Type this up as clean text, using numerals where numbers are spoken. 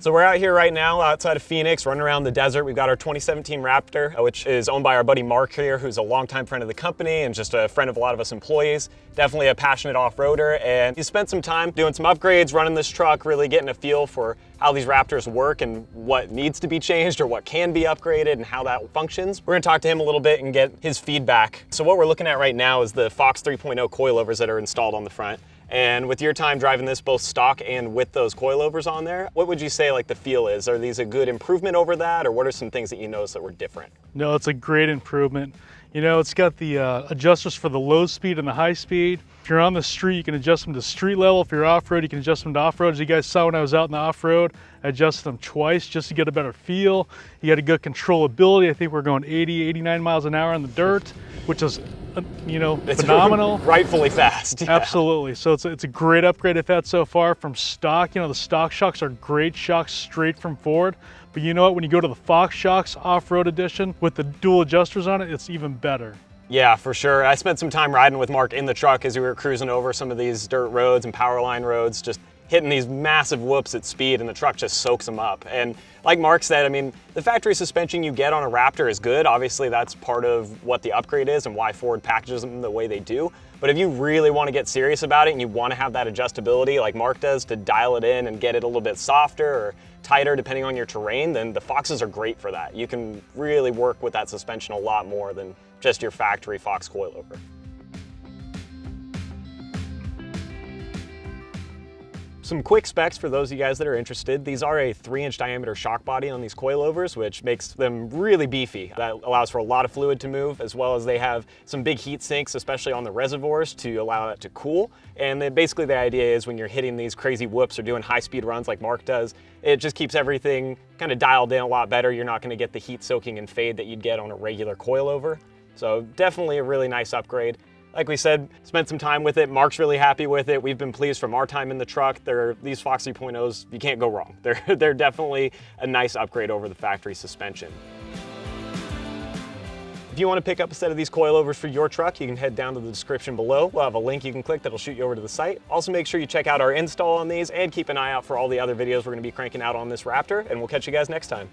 So we're out here right now outside of Phoenix, running around the desert. We've got our 2017 Raptor, which is owned by our buddy Mark here, who's a longtime friend of the company and just a friend of a lot of us employees. Definitely a passionate off-roader, and he spent some time doing some upgrades, running this truck, really getting a feel for how these Raptors work and what needs to be changed or what can be upgraded and how that functions. We're gonna talk to him a little bit and get his feedback. So what we're looking at right now is the Fox 3.0 coilovers that are installed on the front. And with your time driving this both stock and with those coilovers on there, what would you say like the feel is? Are these a good improvement over that, or what are some things that you noticed that were different? No, it's a great improvement. You know, it's got the adjusters for the low speed and the high speed. If you're on the street, you can adjust them to street level. If you're off-road, you can adjust them to off-road. As you guys saw when I was out in the off-road, I adjusted them twice just to get a better feel. You got a good controllability. I think we're going 80, 89 miles an hour on the dirt, which is, you know, it's phenomenal. Rightfully fast. Yeah. Absolutely. So it's a great upgrade I've had so far from stock. You know, the stock shocks are great shocks straight from Ford. But you know what, when you go to the Fox Shocks Off-Road Edition with the dual adjusters on it, it's even better. Yeah, for sure. I spent some time riding with Mark in the truck as we were cruising over some of these dirt roads and power line roads, just hitting these massive whoops at speed, and the truck just soaks them up. And like Mark said, I mean, the factory suspension you get on a Raptor is good. Obviously, that's part of what the upgrade is and why Ford packages them the way they do. But if you really want to get serious about it and you want to have that adjustability like Mark does to dial it in and get it a little bit softer or tighter depending on your terrain, then the Foxes are great for that. You can really work with that suspension a lot more than just your factory Fox coilover. Some quick specs for those of you guys that are interested. These are a 3-inch diameter shock body on these coilovers, which makes them really beefy. That allows for a lot of fluid to move, as well as they have some big heat sinks, especially on the reservoirs, to allow it to cool. And then basically the idea is when you're hitting these crazy whoops or doing high-speed runs like Mark does, it just keeps everything kind of dialed in a lot better. You're not going to get the heat soaking and fade that you'd get on a regular coilover. So definitely a really nice upgrade. Like we said, spent some time with it. Mark's really happy with it. We've been pleased from our time in the truck. These Fox 3.0s, you can't go wrong. They're definitely a nice upgrade over the factory suspension. If you want to pick up a set of these coilovers for your truck, you can head down to the description below. We'll have a link you can click that'll shoot you over to the site. Also make sure you check out our install on these and keep an eye out for all the other videos we're going to be cranking out on this Raptor, and we'll catch you guys next time.